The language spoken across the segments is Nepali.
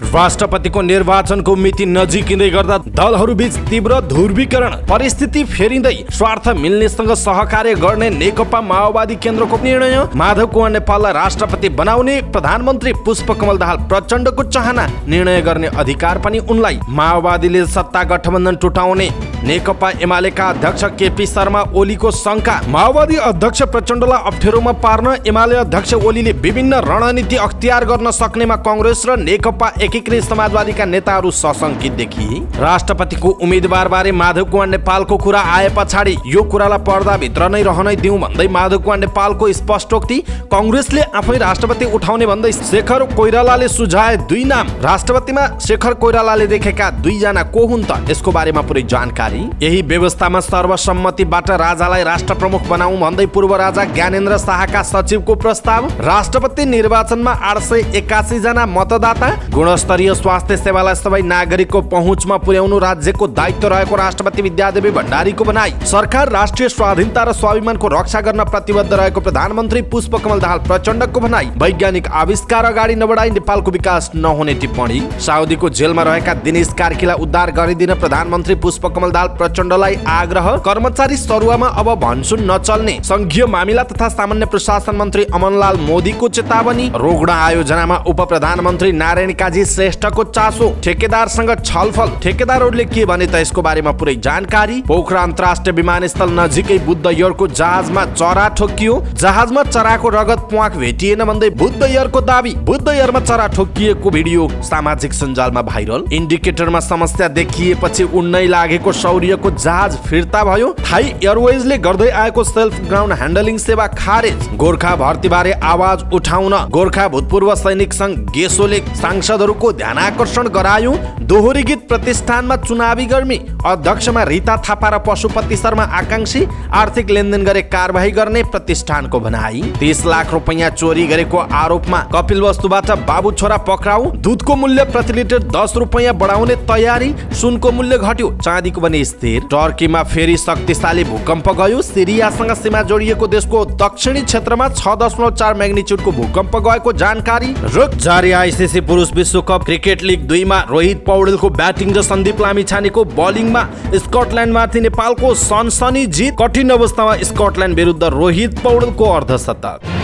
राष्ट्रपतिको निर्वाचनको मिति नजिकिँदै गर्दा दलहरूबीच तीव्र ध्रुवीकरण परिस्थिति फेरिँदै स्वार्थ मिल्नेसँग सहकार्य गर्ने नेकपा माओवादी केन्द्रको निर्णय। माधव कुमार नेपाललाई राष्ट्रपति बनाउने प्रधानमन्त्री पुष्पकमल दाहाल प्रचण्डको चाहना, निर्णय गर्ने अधिकार पनि उनलाई। माओवादीले सत्ता गठबन्धन टुटाउने नेकपा एमालेका अध्यक्ष केपी शर्मा ओलीको शंका। माओवादी अध्यक्ष प्रचण्डलाई अप्ठ्यारोमा पार्न एमाले अध्यक्ष ओलीले विभिन्न रणनीति अख्तियार गर्न सक्नेमा कांग्रेस र नेकपा एकीकृत समाजवादीका नेताहरू सशंकित देखिए। राष्ट्रपतिको उम्मेदवारबारे माधव कुमार नेपालको कुरा आए पछाडि यो कुरालाई पर्दाभित्र नै रहनै दिउँ भन्दै माधव कुमार नेपालको स्पष्टोक्ति। कांग्रेसले आफै राष्ट्रपति उठाउने भन्दै शेखर कोइरालाले सुझाए 2 नाम। राष्ट्रपतिमा शेखर कोइरालाले देखेका 2 जना को हुन् त? यसको बारेमा पुरै जानकारी। यही व्यवस्थामा सर्वसम्मतिबाट राजालाई राष्ट्र प्रमुख बनाऊ भन्दै पूर्व राजा ज्ञानेन्द्र शाहका सचिवको प्रस्ताव। राष्ट्रपति निर्वाचनमा 881 जना मतदाता। गुणस्तरीय स्वास्थ्य सेवालाई सबै नागरिकको पहुँचमा पुर्याउनु राज्यको दायित्व रहेको राष्ट्रपति विद्यादेवी भण्डारीको भनाई। सरकार राष्ट्रिय स्वाधीनता र स्वाभिमानको रक्षा गर्न प्रतिबद्ध रहेको प्रधानमन्त्री पुष्पकमल दाहाल प्रचण्डको भनाई। वैज्ञानिक आविष्कार अगाडि नबढाई नेपालको विकास नहुने टिप्पणी। साउदीको जेलमा रहेका दिनेश कार्कीलाई उद्धार गरिदिन प्रधानमन्त्री पुष्पकमल दाहाल प्रचण्डलाई आग्रह। कर्मचारी सरुवामा अब भन्सुन नचल्ने संघीय मामिला तथा सामान्य प्रशासन मन्त्री अमनलाल मोदीको चेतावनी। रोगडा आयोजनामा उप प्रधानमन्त्री नारायण काजी श्रेष्ठको चासो। ठेकेदारसँग छलफल। ठेकेदारहरूले के भने त यसको बारेमा पुरै जानकारी। पोखरा अन्तर्राष्ट्रिय विमानस्थल नजिकै बुद्ध एयरको जहाजमा चरा ठोकियो। जहाजमा चराको रगत प्वाक भेटिएन भन्दै बुद्ध एयरको दाबी। बुद्ध एयरमा चरा ठोकिएको भिडियो सामाजिक सञ्जालमा भाइरल। इन्डिकेटरमा समस्या देखिएपछि उड्नै लागेको शौर्यको जहाज फिर्ता भयो। थाई एयरवेजले गर्दै आएको सेल्फ ग्राउन्ड ह्यान्डलिङ सेवा खारेज। गोर्खा भर्तीबारे आवाज उठाउन गोर्खा भूतपूर्व सैनिक संघ गेसोले सांसदहरूको ध्यानाकर्षण गरायो। दोहोरी गीत प्रतिष्ठानमा चुनावी गर्मी। अध्यक्षमा रीता थापा र पशुपति शर्मा आकांक्षी। आर्थिक लेनदेन गरे कारबाही गर्ने प्रतिष्ठानको भनाई। 30 लाख रुपैयाँ चोरी गरेको आरोपमा कपिलवस्तुबाट बाबु छोरा पक्राउ। दुधको मूल्य प्रति लिटर 10 रुपैयाँ बढाउने तयारी। सुनको मूल्य घट्यो, चाँदीको पनि स्थिर। टर्कीमा फेरि शक्तिशाली भूकम्प गयो। सिरियासँग सीमा जोडिएको देशको दक्षिणी क्षेत्रमा 6.4 म्याग्निच्युडको भूकम्प गएको जानकारी। र जारी आइसिसी पुरुष विश्वकप क्रिकेट लिग 2 मा रोहित पौडेलको ब्याटिङ र सन्दीप लामिछानेको बलिङमा स्कटल्यान्डमाथि नेपालको सनसनी जित। कठिन अवस्थामा स्कटल्यान्ड विरुद्ध रोहित पौडेलको अर्धशतक।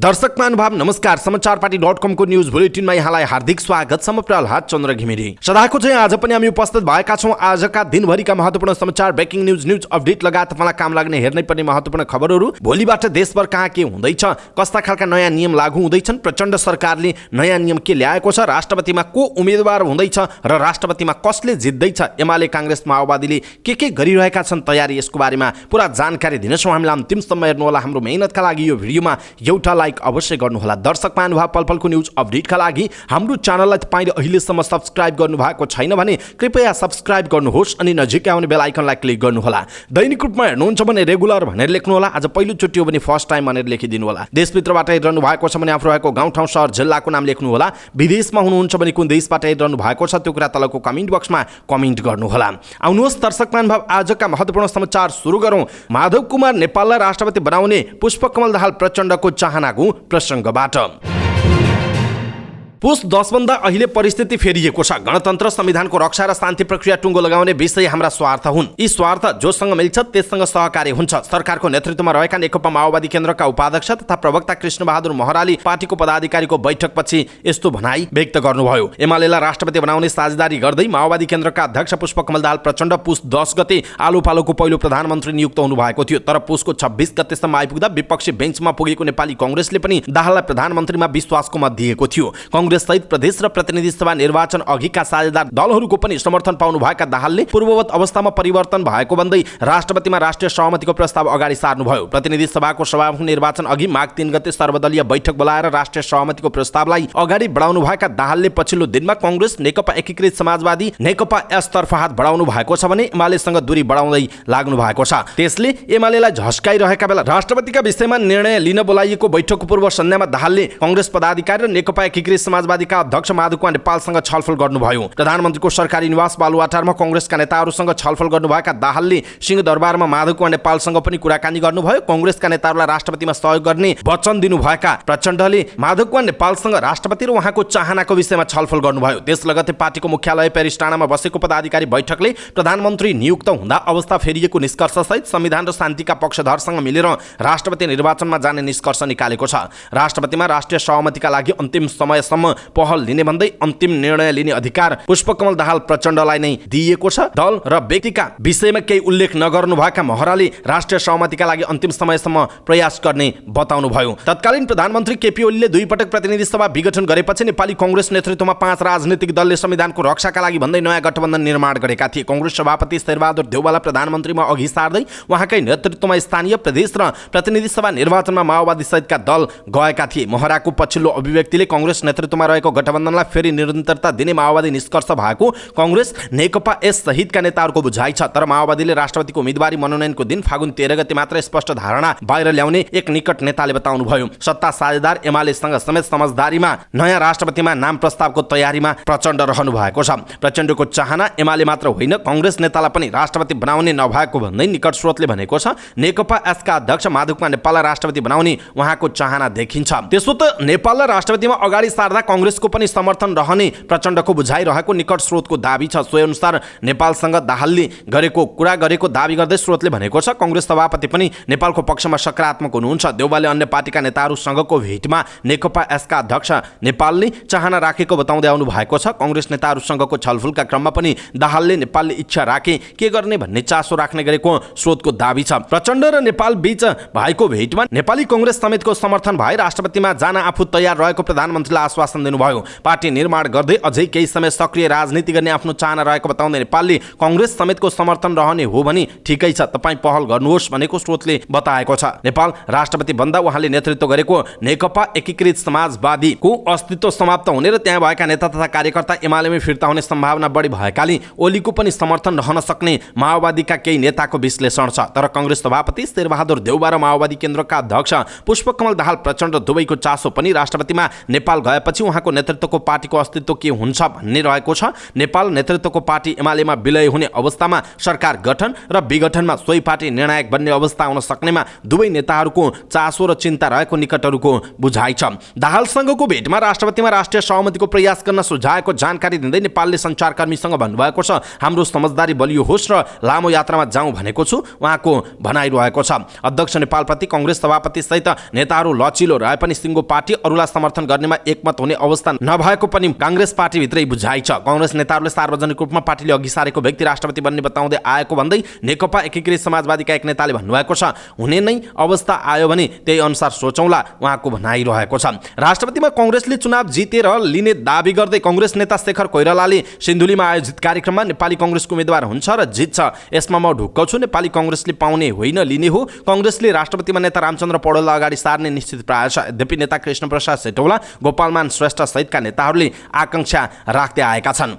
दर्शक महानुभाव नमस्कार। समाचारपाटी.com को न्यूज बुलेटिनमा यहाँलाई हार्दिक स्वागत। म प्रहलाद चन्द्र घिमिरे। सदाको चाहिँ आज पनि हामी उपस्थित भएका छौँ आजका दिनभरिका महत्त्वपूर्ण समाचार, ब्रेकिङ न्यूज अपडेट लगायत तपाईँलाई काम लाग्ने हेर्नै पर्ने महत्त्वपूर्ण खबरहरू। भोलिबाट देशभर कहाँ के हुँदैछ, कस्ता खालका नयाँ नियम लागू हुँदैछन्, प्रचण्ड सरकारले नयाँ नियम के ल्याएको छ, राष्ट्रपतिमा को उम्मेदवार हुँदैछ र राष्ट्रपतिमा कसले जित्दैछ, एमाले कांग्रेस माओवादीले के गरिरहेका छन् तयारी, यसको बारेमा पुरा जानकारी दिनेछौँ। हामीलाई अन्तिमसम्म हेर्नुहोला। हाम्रो मेहनतका लागि यो भिडियोमा एउटा लाइक अवश्य गर्नुहोला। दर्शक महानुभाव पलपलको न्यूज अपडेटका लागि हाम्रो च्यानललाई तपाईले अहिलेसम्म सब्स्क्राइब गर्नुभएको छैन भने कृपया सब्स्क्राइब गर्नुहोस् अनि नजिकै आउने बेल आइकनलाई क्लिक गर्नुहोला। दैनिक रूपमा हेर्नुहुन्छ भने रेगुलर भनेर लेख्नुहोला। आज पहिलो चोटि हो भने फर्स्ट टाइम भनेर लेखिदिनु होला। देशभित्रबाट हेरिरहनु भएको छ भने आफ्नो रहेको गाउँ ठाउँ शहर जिल्लाको नाम लेख्नुहोला। विदेशमा हुनुहुन्छ भने कुन देशबाट हेरिरहनु भएको छ त्यो कुरा तलको कमेन्ट बक्समा कमेन्ट गर्नुहोला। आउनुहोस् दर्शक महानुभाव आजका महत्त्वपूर्ण समाचार सुरु गरौँ। माधव कुमार नेपाललाई राष्ट्रपति बनाउने पुष्पकमल दाहाल प्रचण्डको चाहनाको प्रसङ्गबाट। पुस 10 भन्दा अहिले परिस्थिति फेरिएको छ। गणतन्त्र, संविधानको रक्षा र शान्ति प्रक्रिया टुङ्गो लगाउने विषय हाम्रा स्वार्थ हुन्। यी स्वार्थ जोसँग मिल्छ त्यससँग सहकार्य हुन्छ। सरकारको नेतृत्वमा रहेका नेकपा माओवादी केन्द्रका उपाध्यक्ष तथा प्रवक्ता कृष्णबहादुर महराले पार्टीको पदाधिकारीको बैठकपछि यस्तो भनाई व्यक्त गर्नुभयो। एमालेलाई राष्ट्रपति बनाउने साझेदारी गर्दै माओवादी केन्द्रका अध्यक्ष पुष्पकमल दाहाल प्रचण्ड पुस 10 गते आलोपालोको पहिलो प्रधानमन्त्री नियुक्त हुनुभएको थियो। तर पुसको 26 गतेसम्म आइपुग्दा विपक्षी बेन्चमा पुगेको नेपाली कांग्रेसले पनि दाहाललाई प्रधानमन्त्रीमा विश्वासको मत दिएको थियो। कांग्रेस सहित प्रदेश र प्रतिनिधि सभा निर्वाचन अघिका साझेदार दलहरूको पनि समर्थन पाउनुभएका दाहालले पूर्ववत अवस्थामा परिवर्तन भएको भन्दै राष्ट्रपतिमा राष्ट्रिय सहमतिको प्रस्ताव अगाडि सार्नुभयो। प्रतिनिधि सभाको सभामुख निर्वाचन अघि माघ 3 गते सर्वदलीय बैठक बोलाएर राष्ट्रिय सहमतिको प्रस्तावलाई अगाडि बढाउनुभएका दाहालले पछिल्लो दिनमा कांग्रेस, नेकपा एकीकृत समाजवादी, नेकपा यसतर्फ हात बढाउनु भएको छ भने एमालेसँग दूरी बढाउँदै लाग्नु भएको छ। त्यसले एमालेलाई झस्काइरहेका बेला राष्ट्रपतिका विषयमा निर्णय लिन बोलाइएको बैठकको पूर्व सन्ध्यामा दाहालले कांग्रेस पदाधिकारी र नेकपा एकीकृत समाजवादीका अध्यक्ष माधव कुँवर नेपालसँग छलफल गर्नुभयो। प्रधानमन्त्रीको सरकारी निवास बालुवाटारमा कांग्रेसका नेताहरूसँग छलफल गर्नुभएका दाहालले सिंहदरबारमा माधव कुँवर नेपालसँग पनि कुराकानी गर्नुभयो। कांग्रेसका नेताहरूलाई राष्ट्रपतिमा सहयोग गर्ने वचन दिनुभएका प्रचण्डले माधव कुँवर नेपालसँग राष्ट्रपति र उहाँको चाहनाको विषयमा छलफल गर्नुभयो। त्यस लगत्तै पार्टीको मुख्यालय पेरिस टाढामा बसेको पदाधिकारी बैठकले प्रधानमन्त्री नियुक्त हुँदा अवस्था फेरिएको निष्कर्षसहित संविधान र शान्तिका पक्षधरसँग मिलेर राष्ट्रपति निर्वाचनमा जाने निष्कर्ष निकालेको छ। राष्ट्रपतिमा राष्ट्रिय सहमतिका लागि अन्तिम समयसम्म पहल लिने भन्दै अन्तिम निर्णय लिने अधिकार पुष्पकमल दाहाल प्रचण्डलाई नै दिइएको छ। दल र व्यक्तिका विषयमा केही उल्लेख नगर्नुभएका महराले राष्ट्रिय सहमतिका लागि अन्तिम समयसम्म प्रयास गर्ने बताउनुभयो। तत्कालीन प्रधानमन्त्री केपी ओलीले 2 पटक प्रतिनिधि सभा विघटन गरेपछि नेपाली कांग्रेस नेतृत्वमा 5 राजनीतिक दलले संविधानको रक्षाका लागि भन्दै नयाँ गठबन्धन निर्माण गरेका थिए। कांग्रेस सभापति शेरबहादुर देउवालाई प्रधानमन्त्रीमा अघि सार्दै उहाँकै नेतृत्वमा स्थानीय प्रदेश र प्रतिनिधि सभा निर्वाचनमा माओवादी सहितका दल गएका थिए। महराको पछिल्लो अभिव्यक्तिले कांग्रेस नेतृत्वमा रहेको गठबन्धनलाई फेरि निरन्तरता दिने माओवादी निष्कर्ष भएको कांग्रेस नेकपा एस सहितका नेताहरूको बुझाइ छ। तर माओवादीले राष्ट्रपतिको उम्मेदवारी मनोनयनको दिन फागुन 13 गते मात्र स्पष्ट धारणा बाहिर ल्याउने एक निकट नेताले बताउनुभयो। सत्ता साझेदार एमालेसँग समेत समझदारीमा नयाँ राष्ट्रपतिमा नाम प्रस्तावको तयारीमा प्रचण्ड रहनु भएको छ। प्रचण्डको चाहना एमाले मात्र होइन कांग्रेस नेतालाई पनि राष्ट्रपति बनाउने नभएको भन्दै निकट स्रोतले भनेको छ। नेकपा एसका अध्यक्ष माधव कुँवर नेपाललाई राष्ट्रपति बनाउने उहाँको चाहना देखिन्छ। त्यसो त नेपाललाई राष्ट्रपतिमा अगाडि सार्दा कांग्रेसको पनि समर्थन रहने प्रचण्डको बुझाइ रहेको निकट स्रोतको दाबी छ। सोही अनुसार नेपालसँग दाहालले कुरा गरेको दाबी गर्दै स्रोतले भनेको छ कांग्रेस सभापति पनि नेपालको पक्षमा सकारात्मक हुनुहुन्छ। देउवाले अन्य पार्टीका नेताहरूसँगको भेटमा नेकपा एसका अध्यक्ष नेपालले चाहना राखेको बताउँदै आउनु भएको छ। कांग्रेस नेताहरूसँगको छलफलका क्रममा पनि दाहालले नेपालले इच्छा राखे के गर्ने भन्ने चासो राख्ने गरेको स्रोतको दाबी छ। प्रचण्ड र नेपाल बीच भएको भेटमा नेपाली कांग्रेस समेतको समर्थन भए राष्ट्रपतिमा जान आफू तयार रहेको प्रधानमन्त्रीलाई आश्वासन दिनुभयो। पार्टी निर्माण गर्दै अझै केही समय सक्रिय राजनीति गर्ने आफ्नो चाहना रहेको बताउँदै नेपालले कांग्रेस समेतको समर्थन रहने हो भने ठिकै छ, तपाईँ पहल गर्नुहोस् भनेको स्रोतले बताएको छ। नेपाल राष्ट्रपति बन्दा उहाँले नेतृत्व गरेको नेकपा एकीकृत समाजवादीको अस्तित्व समाप्त हुने र त्यहाँ भएका नेता तथा कार्यकर्ता एमालेमै फिर्ता हुने सम्भावना बढी भएकाले ओलीको पनि समर्थन रहन सक्ने माओवादीका केही नेताको विश्लेषण छ। तर कांग्रेस सभापति शेरबहादुर देउवा र माओवादी केन्द्रका अध्यक्ष पुष्पकमल दाहाल प्रचण्ड दुवैको चासो पनि राष्ट्रपतिमा नेपाल गएपछि उहाँको नेतृत्वको पार्टीको अस्तित्व के हुन्छ भन्ने रहेको छ। नेपाल नेतृत्वको पार्टी एमालेमा विलय हुने अवस्थामा सरकार गठन र विघटनमा सोही पार्टी निर्णायक बन्ने अवस्था आउन सक्नेमा दुवै नेताहरूको चासो र चिन्ता रहेको निकटहरूको बुझाइ छ। दाहालसँगको भेटमा राष्ट्रपतिमा राष्ट्रिय सहमतिको प्रयास गर्न सुझाएको जानकारी दिँदै नेपालले सञ्चारकर्मीसँग भन्नुभएको छ हाम्रो समझदारी बलियो होस् र लामो यात्रामा जाउँ भनेको छु उहाँको भनाइरहेको छ। अध्यक्ष नेपालप्रति कांग्रेस सभापति सहित नेताहरू लचिलो रहे पनि सिङ्गो पार्टी अरूलाई समर्थन गर्नेमा एकमत हुने अवस्था नभएको पनि कांग्रेस पार्टीभित्रै बुझाइ छ। कांग्रेस नेताहरूले सार्वजनिक रूपमा पार्टीले अघि सारेको व्यक्ति राष्ट्रपति बन्ने बताउँदै आएको भन्दै नेकपा एकीकृत समाजवादीका एक नेताले भन्नुभएको छ हुने नै अवस्था आयो भने त्यही अनुसार सोचौँला उहाँको भनाइरहेको छ। राष्ट्रपतिमा कांग्रेसले चुनाव जितेर लिने दाबी गर्दै कांग्रेस नेता शेखर कोइरालाले सिन्धुलीमा आयोजित कार्यक्रममा नेपाली कांग्रेसको उम्मेदवार हुन्छ र जित्छ यसमा म ढुक्क छु, नेपाली कांग्रेसले पाउने होइन लिने हो, कांग्रेसले राष्ट्रपतिमा नेता रामचन्द्र पौडेललाई अगाडि सार्ने निश्चित प्राय छ। यद्यपि नेता कृष्णप्रसाद सेटौला, गोपालमान श्रेष्ठ सहितका नेताहरूले आकांक्षा राख्दै आएका छन्।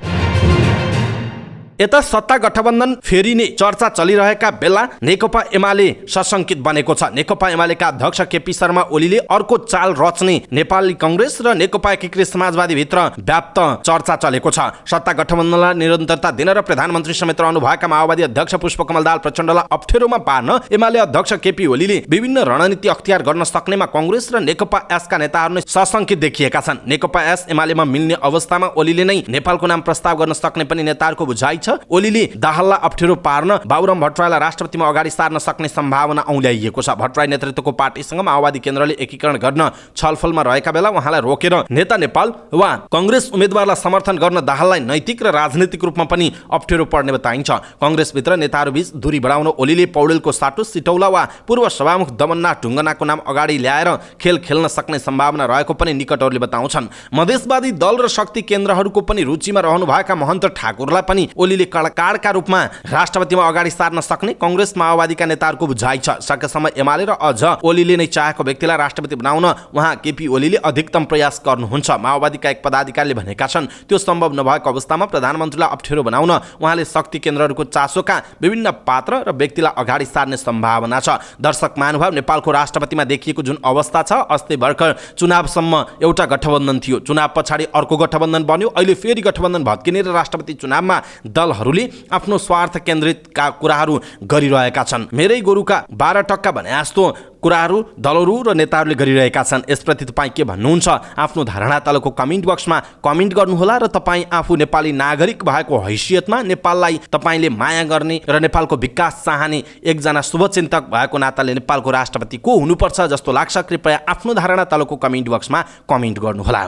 यता सत्ता गठबन्धन फेरिने चर्चा चलिरहेका बेला नेकपा एमाले सशंकित बनेको छ। नेकपा एमालेका अध्यक्ष केपी शर्मा ओलीले अर्को चाल रच्ने नेपाली कांग्रेस र नेकपा एकीकृत समाजवादी भित्र व्याप्त चर्चा चलेको छ। सत्ता गठबन्धनलाई निरन्तरता दिन र प्रधानमन्त्री समेत रहनुभएका माओवादी अध्यक्ष पुष्पकमल दाहाल प्रचण्डलाई अप्ठ्यारोमा पार्न एमाले अध्यक्ष केपी ओलीले विभिन्न रणनीति अख्तियार गर्न सक्नेमा कांग्रेस र नेकपा एसका नेताहरू नै सशंकित देखिएका छन्। नेकपा एस एमालेमा मिल्ने अवस्थामा ओलीले नै नेपालको नाम प्रस्ताव गर्न सक्ने पनि नेताहरूको बुझाइ छ। ओलीले दाहाललाई अप्ठ्यारो पार्न बाबुराम भट्टराईलाई राष्ट्रपतिमा अगाडि सार्न सक्ने सम्भावना औल्याइएको छ। भट्टराई नेतृत्वको पार्टीसँग माओवादी केन्द्रले एकीकरण गर्न छलफलमा रहेका बेला उहाँलाई रोकेर नेता नेपाल वा कांग्रेस उम्मेदवारलाई समर्थन गर्न दाहाललाई नैतिक र राजनीतिक रूपमा पनि अप्ठ्यारो पर्ने बताइन्छ। कांग्रेसभित्र नेताहरूबीच दूरी बढाउन ओलीले पौडेलको साटो सिटौला वा पूर्व सभामुख दमननाथ ढुङ्गनाको नाम अगाडि ल्याएर खेल खेल्न सक्ने सम्भावना रहेको पनि निकटहरूले बताउँछन्। मधेसवादी दल र शक्ति केन्द्रहरूको पनि रुचिमा रहनुभएका महन्त ठाकुरलाई पनि ओलीले ओलीले कार्डका रूपमा राष्ट्रपतिमा अगाडि सार्न सक्ने कांग्रेस माओवादीका नेताहरूको बुझाइ छ। सकेसम्म एमाले र अझ ओलीले नै चाहेको व्यक्तिलाई राष्ट्रपति बनाउन उहाँ केपी ओलीले अधिकतम प्रयास गर्नुहुन्छ। माओवादीका एक पदाधिकारीले भनेका छन् त्यो सम्भव नभएको अवस्थामा प्रधानमन्त्रीलाई अप्ठ्यारो बनाउन उहाँले शक्ति केन्द्रहरूको चासोका विभिन्न पात्र र व्यक्तिलाई अगाडि सार्ने सम्भावना छ। दर्शक महानुभाव, नेपालको राष्ट्रपतिमा देखिएको जुन अवस्था छ, अस्ति भर्खर चुनावसम्म एउटा गठबन्धन थियो, चुनाव पछाडि अर्को गठबन्धन बन्यो, अहिले फेरि गठबन्धन भत्किने र राष्ट्रपति चुनावमा दलहरूले आफ्नो स्वार्थ केन्द्रितका कुराहरू गरिरहेका छन्। मेरै गोरुका 12 टक्का भने जस्तो कुराहरू दलहरू र नेताहरूले गरिरहेका छन्। यसप्रति तपाईँ के भन्नुहुन्छ? आफ्नो धारणा तलको कमेन्ट बक्समा कमेन्ट गर्नुहोला र तपाईँ आफू नेपाली नागरिक भएको हैसियतमा नेपाललाई तपाईँले माया गर्ने र नेपालको विकास चाहने एकजना शुभचिन्तक भएको नाताले नेपालको राष्ट्रपति को हुनुपर्छ जस्तो लाग्छ? कृपया आफ्नो धारणा तलको कमेन्ट बक्समा कमेन्ट गर्नुहोला।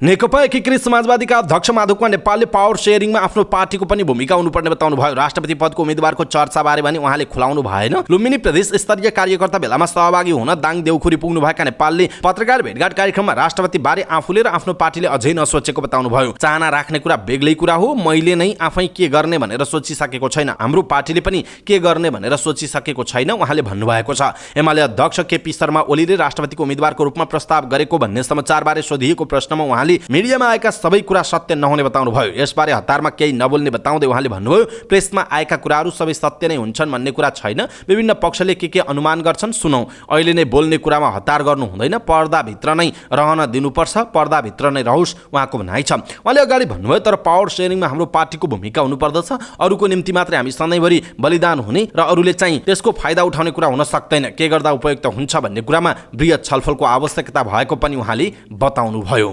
नेकपा एकीकृत समाजवादीका अध्यक्ष माधव कुँवर नेपालले पावर सेयरिङमा आफ्नो पार्टीको पनि भूमिका हुनुपर्ने बताउनु भयो। राष्ट्रपति पदको उम्मेदवारको चर्चाबारे पनि उहाँले खुलाउनु भएन। लुम्बिनी प्रदेश स्तरीय कार्यकर्ता भेलामा सहभागी हुन दाङ देउखुरी पुग्नुभएका नेपालले पत्रकार भेटघाट कार्यक्रममा राष्ट्रपति बारे आफूले र आफ्नो पार्टीले अझै नसोचेको बताउनु भयो। चाहना राख्ने कुरा बेग्लै कुरा हो, मैले नै आफै के गर्ने भनेर सोचिसकेको छैन, हाम्रो पार्टीले पनि के गर्ने भनेर सोचिसकेको छैन उहाँले भन्नुभएको छ। एमाले अध्यक्ष केपी शर्मा ओलीले राष्ट्रपतिको उम्मेदवारको रूपमा प्रस्ताव गरेको भन्ने समाचारबारे सोधिएको प्रश्नमा उहाँले मिडियामा आएका सबै कुरा सत्य नहुने बताउनु भयो। यसबारे हतारमा केही नबोल्ने बताउँदै उहाँले भन्नुभयो, प्रेसमा आएका कुराहरू सबै सत्य नै हुन्छन् भन्ने कुरा छैन, विभिन्न पक्षले के अनुमान गर्छन् सुनौ। अहिले नै बोल्ने कुरामा हतार गर्नु हुँदैन, पर्दाभित्र नै रहन दिनुपर्छ, पर्दाभित्र नै रहोस् उहाँको भनाइ छ। उहाँले अगाडि भन्नुभयो, तर पावर सेयरिङमा हाम्रो पार्टीको भूमिका हुनुपर्दछ, अरूको निम्ति मात्रै हामी सधैँभरि बलिदान हुने र अरूले चाहिँ त्यसको फाइदा उठाउने कुरा हुन सक्दैन, के गर्दा उपयुक्त हुन्छ भन्ने कुरामा बृहत छलफलको आवश्यकता भएको पनि उहाँले बताउनु भयो।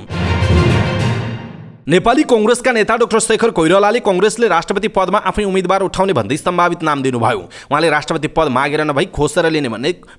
नेपाली कांग्रेसका नेता डाक्टर शेखर कोइरालाले कांग्रेसले राष्ट्रपति पदमा आफै उम्मेदवार उठाउने भन्दै सम्भावित नाम दिनुभयो। उहाँले राष्ट्रपति पद मागेर नभई खोसेर लिने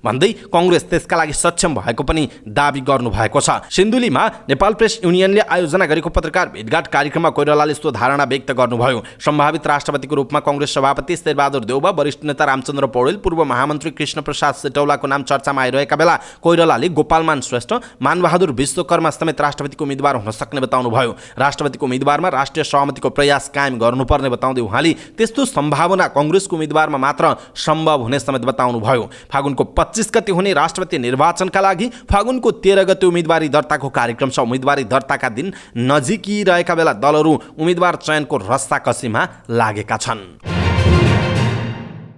भन्दै कांग्रेस त्यसका लागि सक्षम भएको पनि दाबी गर्नुभएको छ। सिन्धुलीमा नेपाल प्रेस युनियनले आयोजना गरेको पत्रकार भेटघाट कार्यक्रममा कोइरालाले यस्तो धारणा व्यक्त गर्नुभयो। सम्भावित राष्ट्रपतिको रूपमा कांग्रेस सभापति शेरबहादुर देउवा, वरिष्ठ नेता रामचन्द्र पौडेल, पूर्व महामन्त्री कृष्ण प्रसाद सेटौलाको नाम चर्चामा आइरहेका बेला कोइरालाले गोपालमान श्रेष्ठ, मानबहादुर विश्वकर्मा समेत राष्ट्रपतिको उम्मेदवार हुन सक्ने बताउनुभयो। राष्ट्रपतिको उम्मेदवारमा राष्ट्रिय सहमतिको प्रयास कायम गर्नुपर्ने बताउँदै उहाँले त्यस्तो सम्भावना कांग्रेसको उम्मेदवारमा मात्र सम्भव हुने समेत बताउनुभयो। फागुनको 25 गते हुने राष्ट्रपति निर्वाचनका लागि फागुनको 13 गते उम्मेदवारी दर्ताको कार्यक्रम छ। उम्मेदवारी दर्ताका दिन नजिकिरहेका बेला दलहरू उम्मेदवार चयनको रस्साकसीमा लागेका छन्।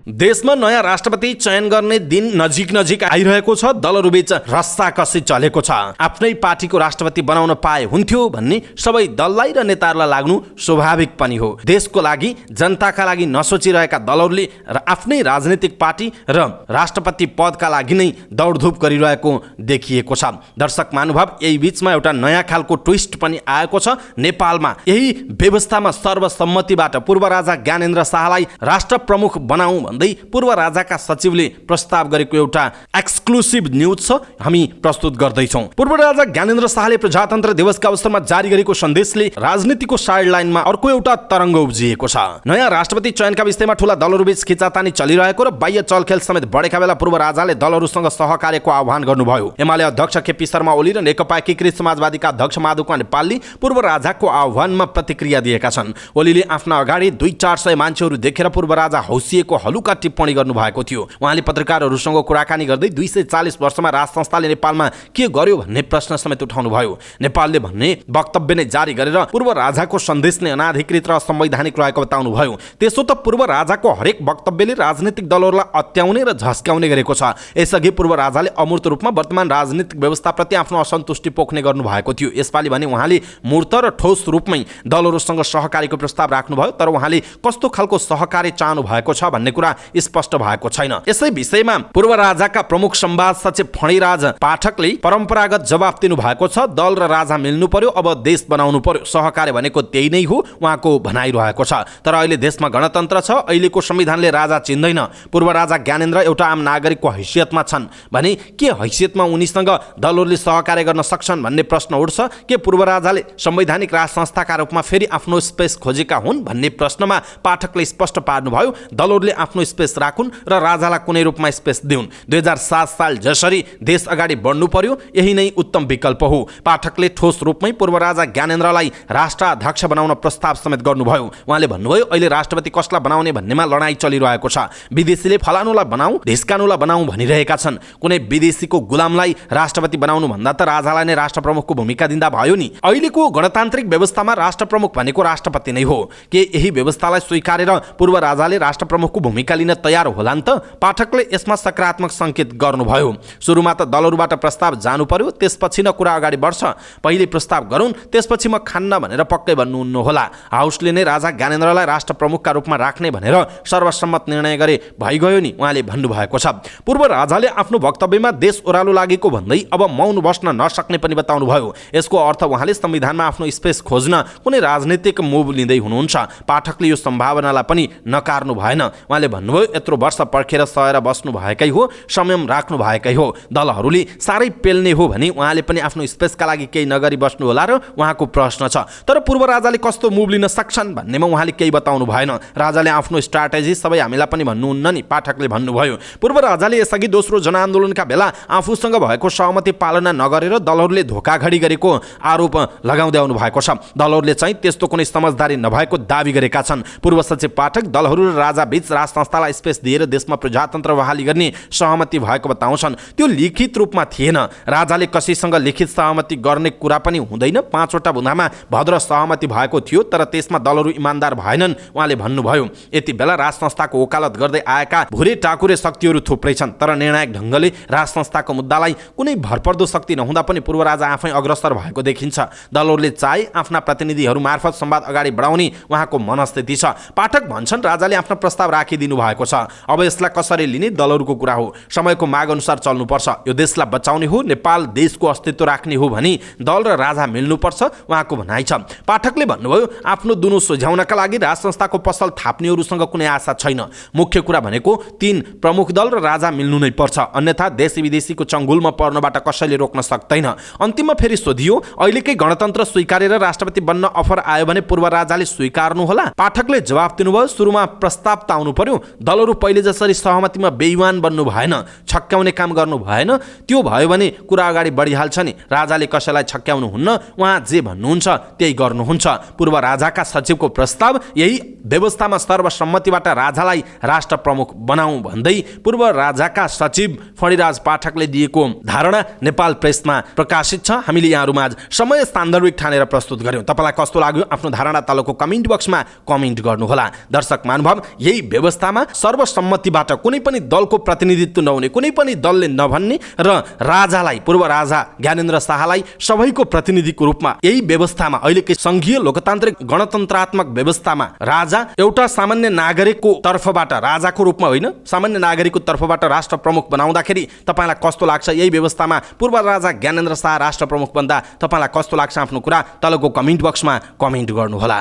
देशमा नयाँ राष्ट्रपति चयन गर्ने दिन नजिक आइरहेको छ। दलहरूबीच रस्साकसी चलेको छ। आफ्नै पार्टीको राष्ट्रपति बनाउन पाए हुन्थ्यो भन्ने सबै दललाई र नेताहरूलाई लाग्नु स्वाभाविक पनि हो। देशको लागि, जनताका लागि नसोचिरहेका दलहरूले आफ्नै राजनीतिक पार्टी र राष्ट्रपति पदका लागि नै दौडधुप गरिरहेको देखिएको छ। दर्शक महानुभाव, यही बीचमा एउटा नयाँ खालको ट्विस्ट पनि आएको छ। नेपालमा यही व्यवस्थामा सर्वसम्मतिबाट पूर्व राजा ज्ञानेन्द्र शाहलाई राष्ट्र प्रमुख बनाऊ भन्दै पूर्व राजाका सचिवले प्रस्ताव गरेको एउटा एक्सक्लुसिभ न्यूज छ, हामी प्रस्तुत गर्दैछौँ। पूर्व राजा ज्ञानेन्द्र शाहले प्रजातन्त्र दिवसका अवसरमा जारी गरेको सन्देशले राजनीतिको साइडलाइनमा अर्को एउटा तरङ्ग उब्जिएको छ। नयाँ राष्ट्रपति चयनका विषयमा ठूला दलहरूबीच खिचातानी चलिरहेको र बाह्य चलखेल समेत बढेका बेला पूर्व राजाले दलहरूसँग सहकार्यको आह्वान गर्नुभयो। एमाले अध्यक्ष केपी शर्मा ओली र नेकपा एकीकृत समाजवादीका अध्यक्ष माधव कुँवर नेपालले पूर्व राजाको आह्वानमा प्रतिक्रिया दिएका छन्। ओलीले आफ्ना अगाडि 200-400 मान्छेहरू देखेर पूर्व राजा हौसिएको हलुका टिप्पणी गर्नुभएको थियो। उहाँले पत्रकारहरूसँग कुराकानी गर्दै 240 वर्षमा राज संस्थाले नेपालमा के गर्यो भन्ने प्रश्न समेत उठाउनुभयो। नेपालले भन्ने वक्तव्य नै जारी गरेर पूर्व राजाको सन्देश नै अनाधिकृत र असंवैधानिक रहेको बताउनुभयो। त्यसो त पूर्व राजाको हरेक वक्तव्यले राजनीतिक दलहरूलाई अत्याउने र झस्क्याउने गरेको छ। यसअघि पूर्व राजाले अमूर्त रूपमा वर्तमान राजनीतिक व्यवस्थाप्रति आफ्नो असन्तुष्टि पोख्ने गर्नुभएको थियो। यसपालि भने उहाँले मूर्त र ठोस रूपमै दलहरूसँग सहकारीको प्रस्ताव राख्नुभयो, तर उहाँले कस्तो खालको सहकारी चाहनु भएको छ भन्ने कुरा स्पष्ट भएको छैन। यसै विषयमा पूर्व राजाका प्रमुख संवाद सचिव फणिराज पाठकले परम्परागत जवाफ दिनु भएको छ। दल र राजा मिल्नु पर्यो, अब देश बनाउनु पर्यो, सहकार्य भनेको त्यही नै हो उहाँको भनाइरहेको छ। तर अहिले देशमा गणतन्त्र छ, अहिलेको संविधानले राजा चिन्दैन। पूर्व राजा ज्ञानेन्द्र एउटा आम नागरिकको हैसियतमा छन् भने के हैसियतमा उनीसँग दलहरूले सहकार्य गर्न सक्छन् भन्ने प्रश्न उठ्छ। के पूर्व राजाले संवैधानिक राज संस्थाका रूपमा फेरि आफ्नो स्पेस खोजेका हुन् भन्ने प्रश्नमा पाठकले स्पष्ट पार्नुभयो। दलहरूले आफ्नो आफ्नो स्पेस राखुन् र राजालाई कुनै रूपमा स्पेस दिउन्। 2007 साल जसरी देश अगाडि बढ्नु पर्यो यही नै उत्तम विकल्प हो। पाठकले ठोस रूपमै पूर्व राजा ज्ञानेन्द्रलाई राष्ट्राध्यक्ष बनाउन प्रस्ताव समेत गर्नुभयो। उहाँले भन्नुभयो अहिले राष्ट्रपति कसलाई बनाउने भन्नेमा लडाईँ चलिरहेको छ। विदेशीले फलानुलाई बनाऊ ढिस्कानुलाई बनाऊ भनिरहेका छन्। कुनै विदेशीको गुलामलाई राष्ट्रपति बनाउनु भन्दा त राजालाई नै राष्ट्र प्रमुखको भूमिका दिँदा भयो नि। अहिलेको गणतान्त्रिक व्यवस्थामा राष्ट्र प्रमुख भनेको राष्ट्रपति नै हो। के यही व्यवस्थालाई स्वीकारेर पूर्व राजाले राष्ट्र प्रमुखको भूमिका लिन तयार होलान् त? पाठकले यसमा सकारात्मक सङ्केत गर्नुभयो। सुरुमा त दलहरूबाट प्रस्ताव जानु पर्यो, त्यसपछि न कुरा अगाडि बढ्छ। पहिले प्रस्ताव गरौँ, त्यसपछि म खान्न भनेर पक्कै भन्नुहुन्न होला। हाउसले नै राजा ज्ञानेन्द्रलाई राष्ट्र प्रमुखका रूपमा राख्ने भनेर सर्वसम्मत निर्णय गरे भइगयो नि, उहाँले भन्नुभएको छ। पूर्व राजाले आफ्नो वक्तव्यमा देश ओह्रालो लागेको भन्दै अब मौन बस्न नसक्ने पनि बताउनुभयो। यसको अर्थ उहाँले संविधानमा आफ्नो स्पेस खोज्न कुनै राजनीतिक मुभ लिँदै हुनुहुन्छ। पाठकले यो सम्भावनालाई पनि नकार्नु भएन। उहाँले भन्नुभयो यत्रो वर्ष पर्खेर सहेर बस्नु भएकै हो, संयम राख्नु भएकै हो। दलहरूले साह्रै पेल्ने हो भने उहाँले पनि आफ्नो स्पेसका लागि केही नगरी बस्नु होला र उहाँको प्रश्न छ। तर पूर्व राजाले कस्तो मुभ लिन सक्छन् भन्नेमा उहाँले केही बताउनु भएन। राजाले आफ्नो स्ट्राटेजी सबै हामीलाई पनि भन्नुहुन्न नि, पाठकले भन्नुभयो। पूर्व राजाले यसअघि दोस्रो जनआन्दोलनका बेला आफूसँग भएको सहमति पालना नगरेर दलहरूले धोकाधडी गरेको आरोप लगाउँदै आउनु भएको छ। दलहरूले चाहिँ त्यस्तो कुनै समझदारी नभएको दावी गरेका छन्। पूर्व सचिव पाठक दलहरू र राजा बीच राजसंस्थालाई स्पेस दिएर देशमा प्रजातन्त्र बहाली गर्ने सहमति भएको बताउँछन्। त्यो लिखित रूपमा थिएन। राजाले कसैसँग लिखित सहमति गर्ने कुरा पनि हुँदैन। 5 वटा बुँदामा भद्र सहमति भएको थियो, तर त्यसमा दलहरू इमान्दार भएनन्, उहाँले भन्नुभयो। यति बेला राजसंस्थाको वकालत गर्दै आएका भुरे टाकुरे शक्तिहरू थुप्रै छन्, तर निर्णायक ढङ्गले राजसंस्थाको मुद्दालाई कुनै भरपर्दो शक्ति नहुँदा पनि पूर्व राजा आफै अग्रसर भएको देखिन्छ। दलहरूले चाहे आफ्ना प्रतिनिधिहरू मार्फत संवाद अगाडि बढाउने उहाँको मनस्थिति छ। पाठक भन्छन् राजाले आफ्नो प्रस्ताव राखिदिनु भएको छ। अब यसलाई कसरी लिने दलहरूको कुरा हो। समयको माग अनुसार चल्नुपर्छ। यो देशलाई बचाउने हो, नेपाल देशको अस्तित्व राख्ने हो भने दल र राजा मिल्नुपर्छ, उहाँको भनाइ छ। पाठकले भन्नुभयो आफ्नो दुनु सुझाउनका लागि राजसंस्थाको पसल थाप्नेहरूसँग कुनै आशा छैन। मुख्य कुरा भनेको 3 प्रमुख दल र राजा मिल्नु नै पर्छ, अन्यथा देशी विदेशीको चङ्गुलमा पर्नबाट कसैले रोक्न सक्दैन। अन्तिममा फेरि सोधियो अहिलेकै गणतन्त्र स्वीकारेर राष्ट्रपति बन्न अफर आयो भने पूर्व राजाले स्वीकार्नु होला? पाठकले जवाफ दिनुभयो सुरुमा प्रस्ताव त आउनु पर्यो। दलहरू पहिले जसरी सहमतिमा बेइमान बन्नु भएन, छक्क्याउने काम गर्नु भएन। त्यो भयो भने कुरा अगाडि बढिहाल्छ नि। राजाले कसैलाई छक्क्याउनु हुन्न, उहाँ जे भन्नुहुन्छ त्यही गर्नुहुन्छ। पूर्व राजाका सचिवको प्रस्ताव यही व्यवस्थामा सर्वसम्मतिबाट राजालाई राष्ट्र प्रमुख बनाऊ भन्दै पूर्व राजाका सचिव फणिराज पाठकले दिएको धारणा नेपाल प्रेसमा प्रकाशित छ। हामीले यहाँहरूमा आज समय सान्दर्भिक ठानेर प्रस्तुत गर्यौं। तपाईलाई कस्तो लाग्यो आफ्नो धारणा तलको कमेन्ट बक्समा कमेन्ट गर्नुहोला। दर्शक महानुभाव, यही व्यवस्थामा सर्वसम्मतिबाट कुनै पनि दलको प्रतिनिधित्व नहुने, कुनै पनि दलले नभन्ने र राजालाई पूर्व राजा ज्ञानेन्द्र शाहलाई सबैको प्रतिनिधिको रूपमा यही व्यवस्थामा अहिलेकै संघीय लोकतान्त्रिक गणतन्त्रात्मक व्यवस्थामा राजा एउटा सामान्य नागरिकको तर्फबाट राजाको रूपमा होइन, सामान्य नागरिकको तर्फबाट राष्ट्र प्रमुख बनाउँदाखेरि तपाईलाई कस्तो लाग्छ? यही व्यवस्थामा पूर्व राजा ज्ञानेन्द्र शाह राष्ट्र प्रमुख बन्दा तपाईलाई कस्तो लाग्छ? आफ्नो कुरा तलको कमेन्ट बक्समा कमेन्ट गर्नुहोला।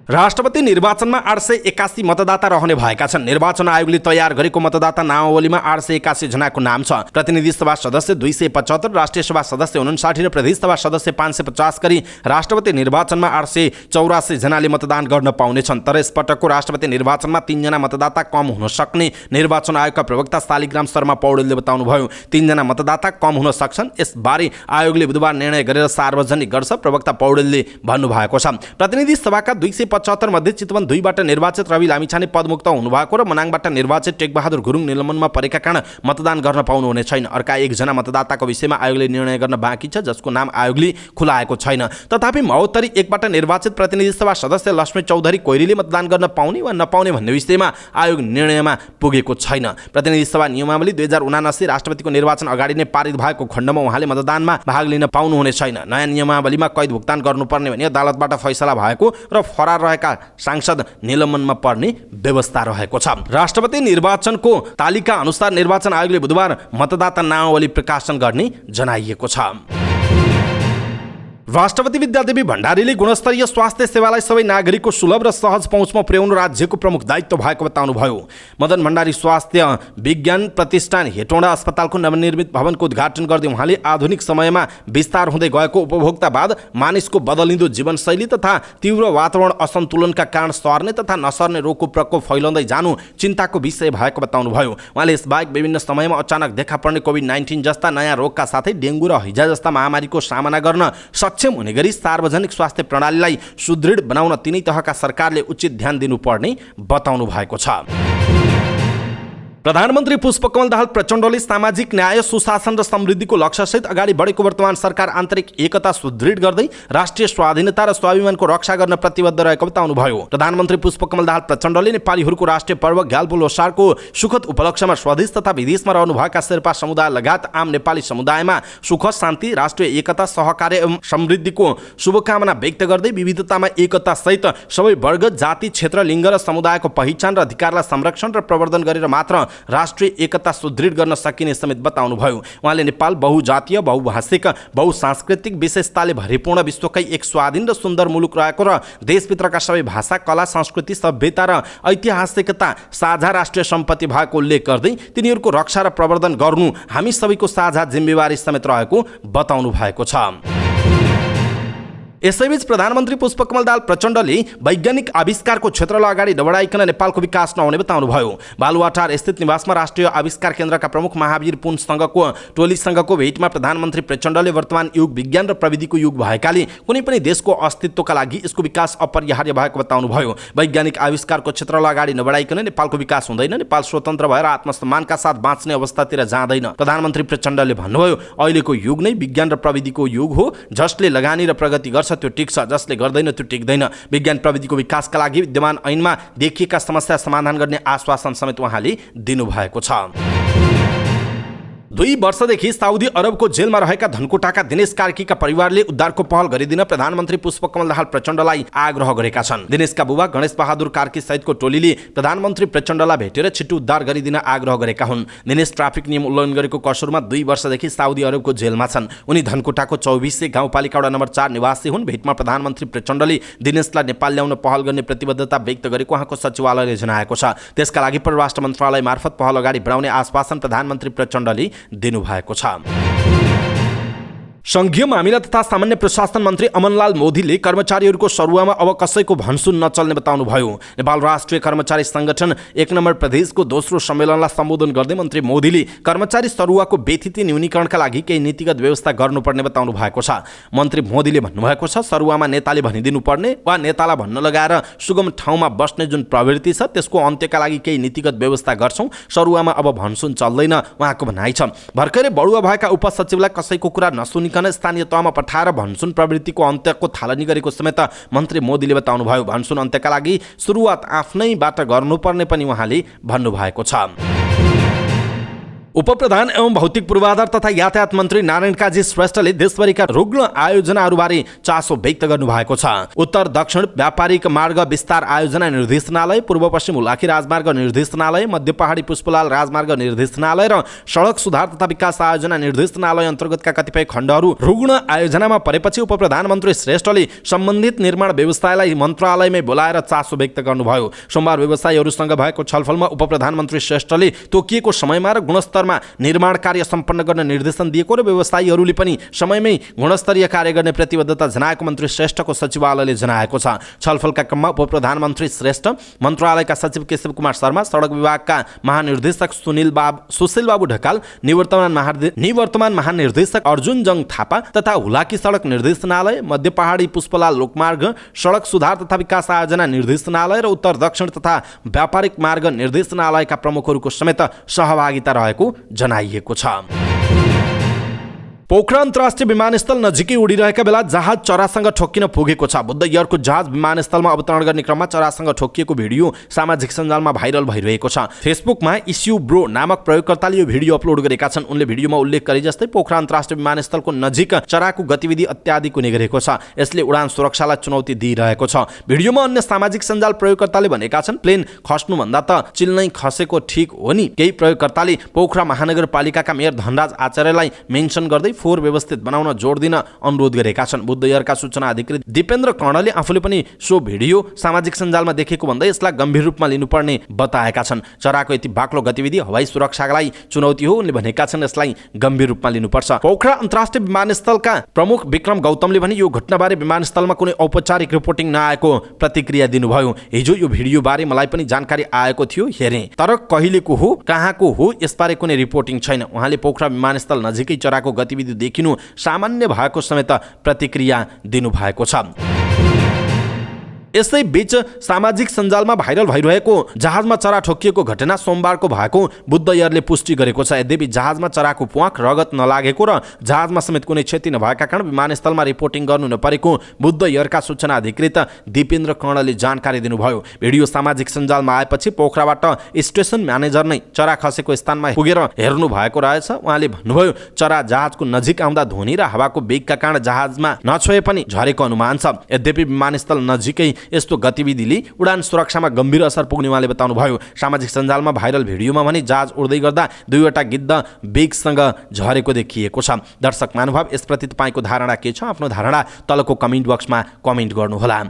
राष्ट्रपति निर्वाचनमा 881 मतदाता रहने भएका छन्। निर्वाचन आयोगले तयार गरेको मतदाता नामावलीमा 881 जनाको नाम छ। प्रतिनिधि सभा सदस्य 275, राष्ट्रिय सभा सदस्य 59 र प्रदेश सभा सदस्य 550 गरी राष्ट्रपति निर्वाचनमा 884 जनाले मतदान गर्न पाउनेछन्। तर यसपटकको राष्ट्रपति निर्वाचनमा 3 जना मतदाता कम हुन सक्ने निर्वाचन आयोगका प्रवक्ता शालिग्राम शर्मा पौडेलले बताउनुभयो। 3 जना मतदाता कम हुन सक्छन्। यसबारे आयोगले बुधबार निर्णय गरेर सार्वजनिक गर्छ, प्रवक्ता पौडेलले भन्नुभएको छ। प्रतिनिधि सभाका 275 मध्ये चितवन 2 बाट निर्वाचित रवि लामिछाने पदमुक्त हुनुभएको र मनाङबाट निर्वाचित टेकबहादुर गुरुङ निलम्बनमा परेका कारण मतदान गर्न पाउनुहुने छैन। अर्का 1 जना मतदाताको विषयमा आयोगले निर्णय गर्न बाँकी छ, जसको नाम आयोगले खुलाएको छैन। तथापि महोत्तरी 1 बाट निर्वाचित प्रतिनिधि सभा सदस्य लक्ष्मी चौधरी कोइरीले मतदान गर्न पाउने वा नपाउने भन्ने विषयमा आयोग निर्णयमा पुगेको छैन। प्रतिनिधि सभा नियमावली 2079 राष्ट्रपतिको निर्वाचन अगाडि नै पारित भएको खण्डमा उहाँले मतदानमा भाग लिन पाउनुहुने छैन। नयाँ नियमावलीमा कैद भुक्तान गर्नुपर्ने भनी अदालतबाट फैसला भएको र फरार रहेका सांसद निलम्बनमा पर्ने व्यवस्था रहेको छ। राष्ट्रपति निर्वाचनको तालिका अनुसार निर्वाचन आयोगले बुधबार मतदाता नामावली प्रकाशन गर्ने जनाइएको छ। राष्ट्रपति विद्यादेवी भण्डारीले गुणस्तरीय स्वास्थ्य सेवालाई सबै नागरिकको सुलभ र सहज पहुँचमा पुर्याउनु राज्यको प्रमुख दायित्व भएको बताउनुभयो। मदन भण्डारी स्वास्थ्य विज्ञान प्रतिष्ठान हेटौँडा अस्पतालको नवनिर्मित भवनको उद्घाटन गर्दै उहाँले आधुनिक समयमा विस्तार हुँदै गएको उपभोक्तावाद, मानिसको बदलिँदो जीवनशैली तथा तीव्र वातावरण असन्तुलनका कारण सर्ने तथा नसर्ने रोगको प्रकोप फैलाउँदै जानु चिन्ताको विषय भएको बताउनुभयो। उहाँले यसबाहेक विभिन्न समयमा अचानक देखा पर्ने कोभिड-19 जस्ता नयाँ रोगका साथै डेङ्गु र हैजा जस्ता महामारीको सामना गर्न सक्षम हुने गरी सार्वजनिक स्वास्थ्य प्रणालीलाई सुदृढ बनाउन तिनै तहका सरकारले उचित ध्यान दिनुपर्ने बताउनु भएको छ। प्रधानमन्त्री पुष्पकमल दाहाल प्रचण्डले सामाजिक न्याय, सुशासन र समृद्धिको लक्ष्यसहित अगाडि बढेको वर्तमान सरकार आन्तरिक एकता सुदृढ गर्दै राष्ट्रिय स्वाधीनता र स्वाभिमानको रक्षा गर्न प्रतिबद्ध रहेको बताउनुभयो। प्रधानमन्त्री पुष्पकमल दाहाल प्रचण्डले नेपालीहरूको राष्ट्रिय पर्व ग्याल्पो लोसारको सुखद उपलक्ष्यमा स्वदेश तथा विदेशमा रहनुभएका शेर्पा समुदाय लगायत आम नेपाली समुदायमा सुख, शान्ति, राष्ट्रिय एकता, सहकार्य एवं समृद्धिको शुभकामना व्यक्त गर्दै विविधतामा एकता सहित सबै वर्ग, जाति, क्षेत्र, लिङ्ग र समुदायको पहिचान र अधिकारलाई संरक्षण र प्रवर्धन गरेर मात्र राष्ट्रिय एकता सुदृढ गर्न सकिने समेत बताउनुभयो। उहाँले नेपाल बहुजातीय, बहुभाषिक, बहुसांस्कृतिक विशेषताले भरिपूर्ण विश्वकै एक स्वाधीन र सुन्दर मुलुक रहेको र देशभित्रका सबै भाषा, कला, संस्कृति, सभ्यता र ऐतिहासिकता साझा राष्ट्रिय सम्पत्ति भएको उल्लेख गर्दै तिनीहरूको रक्षा र प्रवर्धन गर्नु हामी सबैको साझा जिम्मेवारी समेत रहेको बताउनु भएको छ। यसैबीच प्रधानमन्त्री पुष्पकमल दाहाल प्रचण्डले वैज्ञानिक आविष्कारको क्षेत्रलाई अगाडि नबढाइकन नेपालको विकास नहुने बताउनुभयो। बालुवाटार स्थित निवासमा राष्ट्रिय आविष्कार केन्द्रका प्रमुख महावीर पुनसँगको टोलीसँगको भेटमा प्रधानमन्त्री प्रचण्डले वर्तमान युग विज्ञान र प्रविधिको युग भएकाले कुनै पनि देशको अस्तित्वका लागि यसको विकास अपरिहार्य भएको बताउनुभयो। वैज्ञानिक आविष्कारको क्षेत्रलाई अगाडि नबढाइकन नेपालको विकास हुँदैन, नेपाल स्वतन्त्र भएर आत्मसम्मानका साथ बाँच्ने अवस्थातिर जाँदैन। प्रधानमन्त्री प्रचण्डले भन्नुभयो, अहिलेको युग नै विज्ञान र प्रविधिको युग हो। जसले लगानी र प्रगति गर्छ त्यो टिक्छ, जसले गर्दैन त्यो टिक्दैन। विज्ञान प्रविधिको विकासका लागि विद्यमान ऐनमा देखिएका समस्या समाधान गर्ने आश्वासन समेत उहाँले दिनुभएको छ। 2 वर्षदेखि साउदी अरबको जेलमा रहेका धनकुटाका दिनेश कार्कीका परिवारले उद्धारको पहल गरिदिन प्रधानमन्त्री पुष्पकमल दाहाल प्रचण्डलाई आग्रह गरेका छन्। दिनेशका बुबा गणेश बहादुर कार्की सहितको टोलीले प्रधानमन्त्री प्रचण्डलाई भेटेर छिटो उद्धार गरिदिन आग्रह गरेका हुन्। दिनेश ट्राफिक नियम उल्लङ्घन गरेको कसुरमा 2 वर्षदेखि साउदी अरबको जेलमा छन्। उनी धनकुटाको 24 गाउँपालिका वडा नम्बर 4 निवासी हुन्। भेटमा प्रधानमन्त्री प्रचण्डले दिनेशलाई नेपाल ल्याउन पहल गर्ने प्रतिबद्धता व्यक्त गरेको उहाँको सचिवालयले जनाएको छ। त्यसका लागि परराष्ट्र मन्त्रालय मार्फत पहल अगाडि बढाउने आश्वासन प्रधानमन्त्री प्रचण्डले दिनुभएको छ। संघीय मामिला तथा सामान्य प्रशासन मन्त्री अमनलाल मोदीले कर्मचारीहरूको सरुवामा अब कसैको भनसुन नचल्ने बताउनुभयो। नेपाल राष्ट्रिय कर्मचारी संगठन 1 नम्बर प्रदेशको दोस्रो सम्मेलनलाई सम्बोधन गर्दै मन्त्री मोदीले कर्मचारी सरुवाको बेथिती न्यूनीकरणका लागि केही नीतिगत व्यवस्था गर्नुपर्ने बताउनु भएको छ। मन्त्री मोदीले भन्नुभएको छ, सरुवामा नेताले भनिदिनु पर्ने वा नेतालाई भन्न लगाएर सुगम ठाउँमा बस्ने जुन प्रवृत्ति छ त्यसको अन्त्यका लागि केही नीतिगत व्यवस्था गर्छौं। सरुवामा अब भनसुन चल्दैन उहाँको भनाइ छ। भर्खरै बढुवा भएका उपसचिवलाई कसैको कुरा नसुनिकन स्थानीय तहमा पठाएर भनसुन प्रवृत्तिको अन्त्यको थालनी गरेको समेत मन्त्री मोदीले बताउनुभयो। भनसुन अन्त्यका लागि सुरुवात आफ्नैबाट गर्नुपर्ने पनि उहाँले भन्नुभएको छ। उपप्रधान एवं भौतिक पूर्वाधार तथा यातायात मन्त्री नारायण काजी श्रेष्ठले देशभरिका रुग्ण आयोजनाहरूबारे चासो व्यक्त गर्नुभएको छ। उत्तर दक्षिण व्यापारिक मार्ग विस्तार आयोजना निर्देशनालय, पूर्व पश्चिम हुलाकी राजमार्ग निर्देशनालय, मध्य पहाडी पुष्पलाल राजमार्ग निर्देशनालय र सडक सुधार तथा विकास आयोजना निर्देशनालय अन्तर्गतका कतिपय खण्डहरू रुग्ण आयोजनामा परेपछि उपप्रधानमन्त्री श्रेष्ठले सम्बन्धित निर्माण व्यवसायलाई मन्त्रालयमै बोलाएर चासो व्यक्त गर्नुभयो। सोमबार व्यवसायीहरूसँग भएको छलफलमा उपप्रधानमन्त्री श्रेष्ठले तोकिएको समयमा र गुणस्तरमा निर्माण कार्य सम्पन्न गर्न निर्देशन दिएको र व्यवसायीहरूले पनि समयमै गुणस्तरीय कार्य गर्ने प्रतिबद्धता जनाएको मन्त्री श्रेष्ठको सचिवालयले जनाएको छ। छलफलका क्रममा उपप्रधानमन्त्री श्रेष्ठ, मन्त्रालयका सचिव केशव कुमार शर्मा, सडक विभागका महानिर्देशक सुशील बाबु ढकाल, निवर्तमान महानिर्देशक अर्जुन जङ थापा तथा हुलाकी सडक निर्देशनालय, मध्य पहाडी पुष्पलाल लोकमार्ग, सडक सुधार तथा विकास आयोजना निर्देशनालय र उत्तर दक्षिण तथा व्यापारिक मार्ग निर्देशनालयका प्रमुखहरूको समेत सहभागिता रहेको जनाइएको छ। पोखरा अन्तर्राष्ट्रिय विमानस्थल नजिकै उडिरहेका बेला जहाज चरासँग ठोक्किन पुगेको छ। बुद्ध एयरको जहाज विमानस्थलमा अवतरण गर्ने क्रममा चरासँग ठोक्किएको भिडियो सामाजिक सञ्जालमा भाइरल भइरहेको छ। फेसबुकमा इस्यु ब्रो नामक प्रयोगकर्ताले यो भिडियो अपलोड गरेका छन्। उनले भिडियोमा उल्लेख गरे जस्तै पोखरा अन्तर्राष्ट्रिय विमानस्थलको नजिक चराको गतिविधि अत्याधिक हुने गरेको छ। यसले उडान सुरक्षालाई चुनौती दिइरहेको छ। भिडियोमा अन्य सामाजिक सञ्जाल प्रयोगकर्ताले भनेका छन्, प्लेन खस्नुभन्दा त चिल नै खसेको ठिक हो नि। केही प्रयोगकर्ताले पोखरा महानगरपालिकाका मेयर धनराज आचार्यलाई मेन्सन गर्दै फोहोर व्यवस्थित बनाउन जोड दिन अनुरोध गरेका छन्। बुद्धयरका सूचना अधिकृत दिपेन्द्र कर्णले आफूले पनि सो भिडियो सामाजिक सञ्जालमा देखेको भन्दै यसलाई गम्भीर रूपमा लिनुपर्ने बताएका छन्। चराको यति बाक्लो गतिविधि हवाई सुरक्षालाई चुनौती हो उनले भनेका छन्, यसलाई गम्भीर रूपमा लिनुपर्छ। पोखरा अन्तर्राष्ट्रिय विमानस्थलका प्रमुख विक्रम गौतमले भने यो घटनाबारे विमानस्थलमा कुनै औपचारिक रिपोर्टिङ नआएको प्रतिक्रिया दिनुभयो। हिजो यो भिडियो बारे मलाई पनि जानकारी आएको थियो, हेरेँ, तर कहिलेको हो कहाँको हो यसबारे कुनै रिपोर्टिङ छैन। उहाँले पोखरा विमानस्थल नजिकै चराको गतिविधि देखिनु सामान्य भएको समेत प्रतिक्रिया दिनुभएको छ। यसै बीच सामाजिक सञ्जालमा भाइरल भइरहेको जहाजमा चरा ठोकिएको घटना सोमबारको भएको बुद्धयरले पुष्टि गरेको छ। यद्यपि जहाजमा चराको प्वाख रगत नलागेको र जहाजमा समेत कुनै क्षति नभएका कारण विमानस्थलमा रिपोर्टिङ गर्नु नपरेको बुद्धयरका सूचना अधिकृत दिपेन्द्र कर्णले जानकारी दिनुभयो। भिडियो सामाजिक सञ्जालमा आएपछि पोखराबाट स्टेसन म्यानेजर नै चरा खसेको स्थानमा पुगेर हेर्नु भएको रहेछ। उहाँले भन्नुभयो, चरा जहाजको नजिक आउँदा ध्वनि र हावाको वेगका कारण जहाजमा नछोए पनि झरेको अनुमान छ। यद्यपि विमानस्थल नजिकै यस्तो गतिविधिले उडान सुरक्षामा गम्भीर असर पुग्ने उहाँले बताउनुभयो। सामाजिक सञ्जालमा भाइरल भिडियोमा भने जहाज उड्दै गर्दा 2वटा गिद्ध वेगसँग झरेको देखिएको छ। दर्शक महानुभाव, यसप्रति तपाईँको धारणा के छ? आफ्नो धारणा तलको कमेन्ट बक्समा कमेन्ट गर्नुहोला।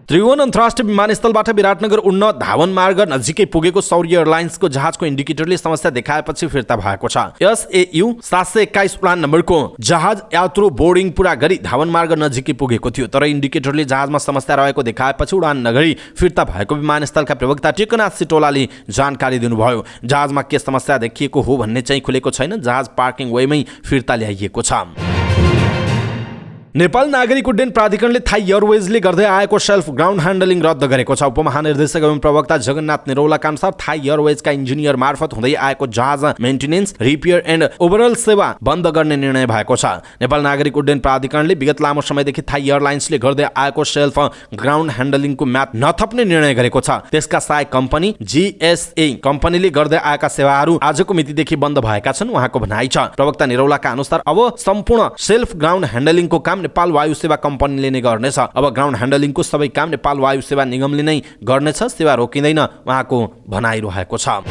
त्रिभुवन अन्तर्राष्ट्रिय विमानस्थलबाट विराटनगर उड्न धावन मार्ग नजिकै पुगेको सौर्य एयरलाइन्सको जहाजको इन्डिकेटरले समस्या देखाएपछि फिर्ता भएको छ। SAU 721 उडान नम्बरको जहाज यात्रु बोर्डिङ पूरा गरी धावन मार्ग नजिकै पुगेको थियो, तर इन्डिकेटरले जहाजमा समस्या रहेको देखाएपछि उडान नगरी फिर्ता भएको विमानस्थलका प्रवक्ता टेकनाथ सिटोलाले जानकारी दिनुभयो। जहाजमा के समस्या देखिएको हो भन्ने चाहिँ खुलेको छैन। जहाज पार्किङ वेमै फिर्ता ल्याइएको छ। नेपाल नागरिक उड्डयन प्राधिकरणले थाई एयरवेजले गर्दै आएको सेल्फ ग्राउन्ड ह्यान्डलिङ रद्द गरेको छ। उपमहानिर्देशक एवं प्रवक्ता जगन्नाथ निरौलाका अनुसार थाई एयरवेजका इन्जिनियर मार्फत हुँदै आएको जहाज मेन्टेनेन्स, रिपेयर एन्ड ओभरअल सेवा बन्द गर्ने निर्णय भएको छ। नेपाल नागरिक उड्डयन प्राधिकरणले विगत लामो समयदेखि थाई एयरलाइन्सले गर्दै आएको सेल्फ ग्राउन्ड ह्यान्डलिङको म्याप नथप्ने निर्णय गरेको छ। त्यसका सहायक कम्पनी GSA कम्पनीले गर्दै आएका सेवाहरू आजको मितिदेखि बन्द भएका छन्, उहाँको भनाइ छ। प्रवक्ता निरौलाका अनुसार अब सम्पूर्ण सेल्फ ग्राउन्ड ह्यान्डलिङको काम नेपाल वायु सेवा कम्पनीले नै गर्नेछ। अब ग्राउन्ड ह्यान्डलिङको सबै काम नेपाल वायु सेवा निगमले नै गर्नेछ, सेवा रोकिँदैन, उहाँको भनाइ रहेको छ।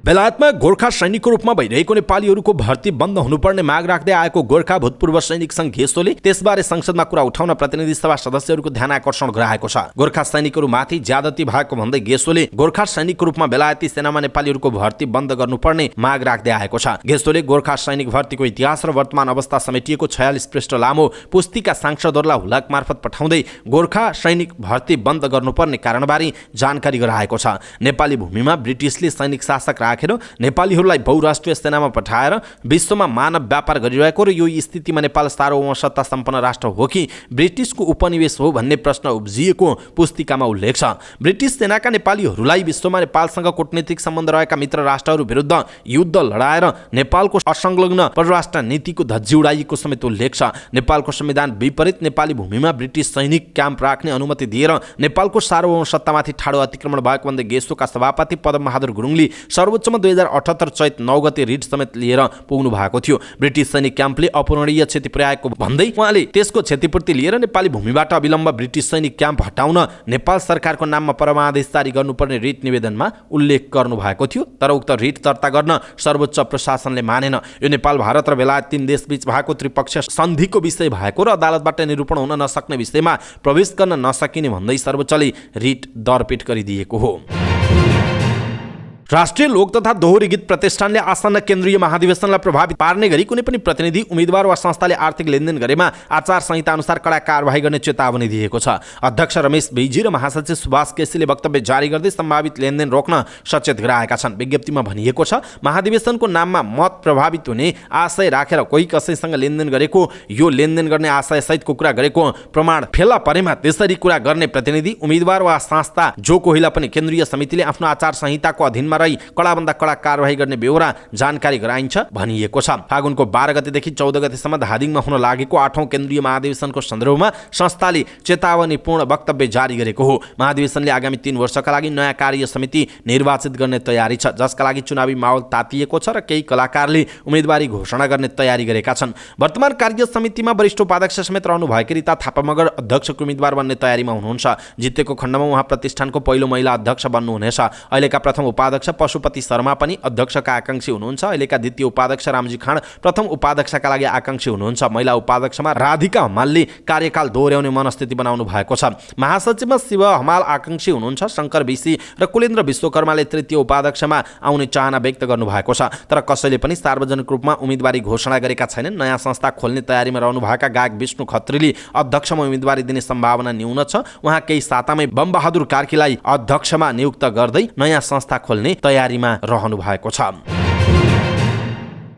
बेलायतमा गोर्खा सैनिकको रूपमा भइरहेको नेपालीहरूको भर्ती बन्द हुनुपर्ने माग राख्दै आएको गोर्खा भूतपूर्व सैनिक सङ्घ गेसोले त्यसबारे संसदमा कुरा उठाउन प्रतिनिधि सभा सदस्यहरूको ध्यान आकर्षण गराएको छ। गोर्खा सैनिकहरूमाथि ज्यादती भएको भन्दै गेसोले गोर्खा सैनिकको रूपमा बेलायती सेनामा नेपालीहरूको भर्ती बन्द गर्नुपर्ने माग राख्दै आएको छ। गेसोले गोर्खा सैनिक भर्तीको इतिहास र वर्तमान अवस्था समेटिएको 46 पृष्ठ लामो पुस्तिका सांसदहरूलाई हुलाक मार्फत पठाउँदै गोर्खा सैनिक भर्ती बन्द गर्नुपर्ने कारणबारे जानकारी गराएको छ। नेपाली भूमिमा ब्रिटिसले सैनिक शासक राखेर नेपालीहरूलाई बहुराष्ट्रिय सेनामा पठाएर विश्वमा मानव व्यापार गरिरहेको र यो स्थितिमा नेपाल सार्वभौम सत्ता सम्पन्न राष्ट्र हो कि ब्रिटिसको उपनिवेश हो भन्ने प्रश्न उब्जिएको पुस्तिकामा उल्लेख छ। ब्रिटिस सेनाका नेपालीहरूलाई विश्वमा नेपालसँग कूटनीतिक सम्बन्ध रहेका मित्र राष्ट्रहरू विरुद्ध युद्ध लडाएर नेपालको असंलग्न परराष्ट्र नीतिको धज्जी उडाइएको समेत उल्लेख छ। नेपालको संविधान विपरीत नेपाली भूमिमा ब्रिटिस सैनिक क्याम्प राख्ने अनुमति दिएर नेपालको सार्वभौम सत्तामाथि ठाडो अतिक्रमण भएको भन्दै गेसोका सभापति पदमबहादुर गुरुङले सर्वोच्चमा 2078 चैत 9 गते रिट समेत लिएर पुग्नु भएको थियो। ब्रिटिस सैनिक क्याम्पले अपूरणीय क्षति पुर्याएको भन्दै उहाँले त्यसको क्षतिपूर्ति लिएर नेपाली भूमिबाट अविलम्ब ब्रिटिस सैनिक क्याम्प हटाउन नेपाल सरकारको नाममा परमादेश जारी गर्नुपर्ने रिट निवेदनमा उल्लेख गर्नु भएको थियो, तर उक्त रिट दर्ता गर्न सर्वोच्च प्रशासनले मानेन। यो नेपाल, भारत र बेलायत तीन देशबीच भएको त्रिपक्षीय सन्धिको विषय भएको र अदालतबाट निरूपण हुन नसक्ने विषयमा प्रवेश गर्न नसकिने भन्दै सर्वोच्चले रिट दरपेट गरिदिएको हो। राष्ट्रिय लोक तथा दोहोरी गीत प्रतिष्ठानले आसन्न केन्द्रीय महाधिवेशनलाई प्रभावित पार्ने गरी कुनै पनि प्रतिनिधि, उम्मेदवार वा संस्थाले आर्थिक लेनदेन गरेमा आचार संहिता अनुसार कडा कारबाही गर्ने चेतावनी दिएको छ। अध्यक्ष रमेश बेइजी र महासचिव सुभाष केसीले वक्तव्य जारी गर्दै सम्भावित लेनदेन रोक्न सचेत गराएका छन्। विज्ञप्तिमा भनिएको छ, महाधिवेशनको नाममा मत प्रभावित हुने आशय राखेर कोही कसैसँग लेनदेन गरेको, यो लेनदेन गर्ने आशय सहितको कुरा गरेको प्रमाण फेला परेमा त्यसरी कुरा गर्ने प्रतिनिधि, उम्मेदवार वा संस्था जो कोहीलाई पनि केन्द्रीय समितिले आफ्नो आचार संहिताको अधीनमा रही कडाभन्दा कडा कारबाही गर्ने बेहोरा जानकारी गराइन्छ भनिएको छ। फागुनको 12 गतेदेखि 14 गतेसम्म धादिङमा हुन लागेको 8औं केन्द्रीय महाधिवेशनको सन्दर्भमा संस्थाले चेतावनीपूर्ण वक्तव्य जारी गरेको हो। महाधिवेशनले आगामी 3 वर्षका लागि नयाँ कार्य समिति निर्वाचित गर्ने तयारी छ, जसका लागि चुनावी माहौल तातिएको छ र केही कलाकारले उम्मेदवारी घोषणा गर्ने तयारी गरेका छन्। वर्तमान कार्य समितिमा वरिष्ठ उपाध्यक्ष समेत रहनु भएकी रिता थापा मगर अध्यक्षको उम्मेदवार बन्ने तयारीमा हुनुहुन्छ। जितेको खण्डमा उहाँ प्रतिष्ठानको पहिलो महिला अध्यक्ष बन्नुहुनेछ। अहिलेका प्रथम उपाध्यक्ष उपाध्यक्ष पशुपति शर्मा पनि अध्यक्षका आकांक्षी हुनुहुन्छ। अहिलेका द्वितीय उपाध्यक्ष रामजी खाँड प्रथम उपाध्यक्षका लागि आकांक्षी हुनुहुन्छ। महिला उपाध्यक्षमा राधिका हमालले कार्यकाल दोहोर्याउने मनस्थिति बनाउनु भएको छ। महासचिवमा शिव हमाल आकांक्षी हुनुहुन्छ। शङ्कर बिसी र कुलेन्द्र विश्वकर्माले तृतीय उपाध्यक्षमा आउने चाहना व्यक्त गर्नुभएको छ। तर कसैले पनि सार्वजनिक रूपमा उम्मेदवारी घोषणा गरेका छैनन्। नयाँ संस्था खोल्ने तयारीमा रहनुभएका गायक विष्णु खत्रीले अध्यक्षमा उम्मेदवारी दिने सम्भावना न्यून छ। उहाँ केही सातामै बमबहादुर कार्कीलाई अध्यक्षमा नियुक्त गर्दै नयाँ संस्था खोल्ने तयारीमा रहनु भएको छ।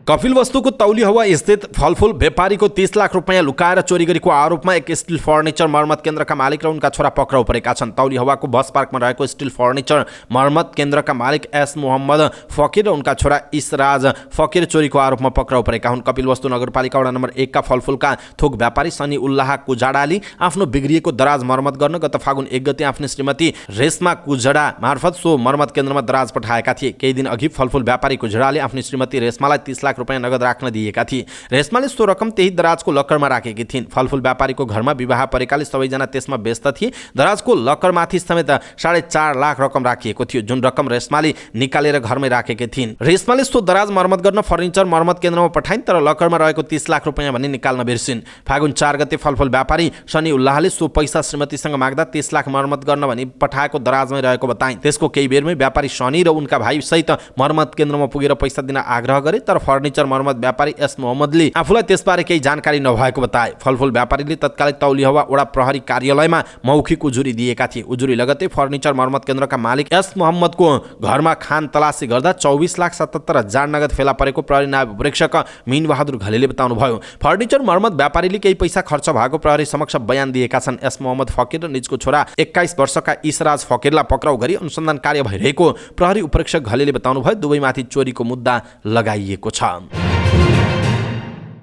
कपिलवस्तुको तौली हवा स्थित फलफुल व्यापारीको 30 लाख रुपियाँ लुकाएर चोरी गरेको आरोपमा एक स्टिल फर्निचर मर्मत केन्द्रका मालिक र उनका छोरा पक्राउ परेका छन्। तौली हवाको बस पार्कमा रहेको स्टिल फर्निचर मर्मत केन्द्रका मालिक एस मोहम्मद फकिर र उनका छोरा इसराज फकिर चोरीको आरोपमा पक्राउ परेका हुन्। कपिलवस्तु नगरपालिका वडा नम्बर 1 का फलफुलका थोक व्यापारी सनी उल्लाह कुजाडाले आफ्नो बिग्रिएको दराज मर्मत गर्न गत फागुन 1 गते आफ्नो श्रीमती रेशमा कुजडा मार्फत सो मर्मत केन्द्रमा दराज पठाएका थिए। केही दिन अघि फलफुल व्यापारी कुजडाले आफ्नो श्रीमती रेशमालाई 30 लाख रुपियाँ नगद राख्न दिएका थिए। रेशमाले सो रकम त्यही दराजको लकरमा राखेकी थिइन्। फलफुल व्यापारीको घरमा विवाह परेकाले सबैजना त्यसमा व्यस्त थिए। दराजको लकरमाथि समेत 4.5 लाख रकम राखिएको थियो, जुन रकम रेशमाले निकालेर घरमै राखेकी थिइन्। रेशमाले सो दराज मर्मत गर्न फर्निचर मर्मत केन्द्रमा पठाइन्, तर लकरमा रहेको 30 लाख रुपियाँ भन्ने निकाल्न बिर्सिन्। फागुन 4 गते फलफुल व्यापारी सनी उल्लाहले सो पैसा श्रीमतीसँग माग्दा 30 लाख मर्मत गर्न भनी पठाएको दराजमै रहेको बताइन्। त्यसको केही बेरमै व्यापारी सनी र उनका भाइ सहित मर्मत केन्द्रमा पुगेर पैसा दिन आग्रह गरे, तर फर्निचर मर्मत व्यापारी एस मोहम्मदले आफूलाई त्यसबारे केही जानकारी नभएको बताए। फलफुल व्यापारीले तत्कालै तौली हवा वडा प्रहरी कार्यालयमा मौखिक उजुरी दिएका थिए। उजुरी लगत्तै फर्निचर मर्मत केन्द्रका मालिक एस मोहम्मदको घरमा खान तलासी गर्दा 24,77,000 नगद फेला परेको प्रहरी नायब प्रेक्षक मीन बहादुर घलेले बताउनुभयो। फर्निचर मर्मत व्यापारीले केही पैसा खर्च भएको प्रहरी समक्ष बयान दिएका छन्। एस मोहम्मद फकिर र निजको छोरा 21 वर्षका इसराज फकिरलाई पक्राउ गरी अनुसन्धान कार्य भइरहेको प्रहरी उपरीक्षक घलेले बताउनुभयो। दुवैमाथि चोरीको मुद्दा लगाइएको छ।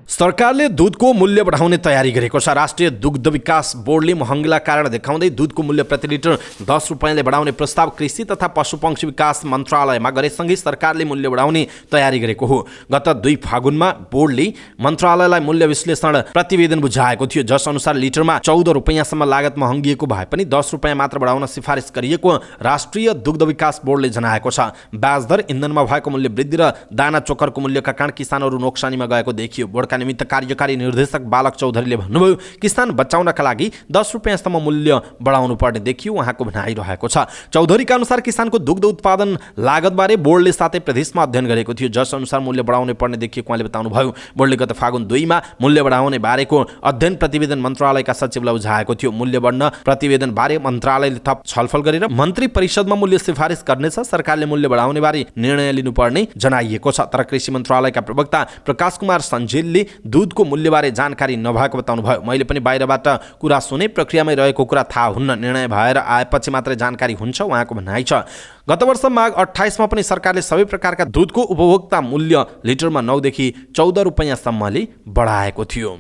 सरकारले दूधको मूल्य बढाउने तयारी गरेको छ। राष्ट्रिय दुग्ध विकास बोर्डले महँगीलाई कारण देखाउँदै दूधको मूल्य प्रति लिटर 10 रुपियाँले बढाउने प्रस्ताव कृषि तथा पशुपक्षी विकास मन्त्रालयमा गरेसँगै सरकारले मूल्य बढाउने तयारी गरेको हो। गत 2 फागुनमा बोर्डले मन्त्रालयलाई मूल्य विश्लेषण प्रतिवेदन बुझाएको थियो, जस अनुसार लिटरमा 14 रुपियाँसम्म लागत महँगिएको भए पनि 10 रुपियाँ मात्र बढाउन सिफारिस गरिएको राष्ट्रिय दुग्ध विकास बोर्डले जनाएको छ। ब्याजदर, इन्धनमा भएको मूल्य वृद्धि र दाना चोकरको मूल्यका कारण किसानहरू नोक्सानीमा गएको देखियो। बोर्डका निमित्त कार्यकारी निर्देशक बालक चौधरीले भन्नुभयो, किसान बचाउनका लागि 10 रुपियाँसम्म मूल्य बढाउनु पर्ने देखियो उहाँको भनाइरहेको छ। चौधरीका अनुसार किसानको दुग्ध उत्पादन लागतबारे बोर्डले 7 प्रदेशमा अध्ययन गरेको थियो, जस अनुसार मूल्य बढाउने पर्ने देखिएको उहाँले बताउनुभयो। बोर्डले गत फागुन 2 मा मूल्य बढाउने बारेको अध्ययन प्रतिवेदन मन्त्रालयका सचिवलाई बुझाएको थियो। मूल्य बढ्न प्रतिवेदन बारे मन्त्रालयले थप छलफल गरेर मन्त्री परिषदमा मूल्य सिफारिस गर्नेछ। सरकारले मूल्य बढाउने बारे निर्णय लिनुपर्ने जनाइएको छ। तर कृषि मन्त्रालयका प्रवक्ता प्रकाश कुमार सञ्जेलले दूधको मूल्यबारे जानकारी नभएको बताउनुभयो। मैले पनि बाहिरबाट कुरा सुने, प्रक्रियामै रहेको कुरा थाहा हुन्न, निर्णय भएर आएपछि मात्रै जानकारी हुन्छ उहाँको भनाइ छ। गत वर्ष माघ 28 मा पनि सरकारले सबै प्रकारका दूधको उपभोक्ता मूल्य लिटरमा 9 देखि 14 रुपियाँसम्मले बढाएको थियो।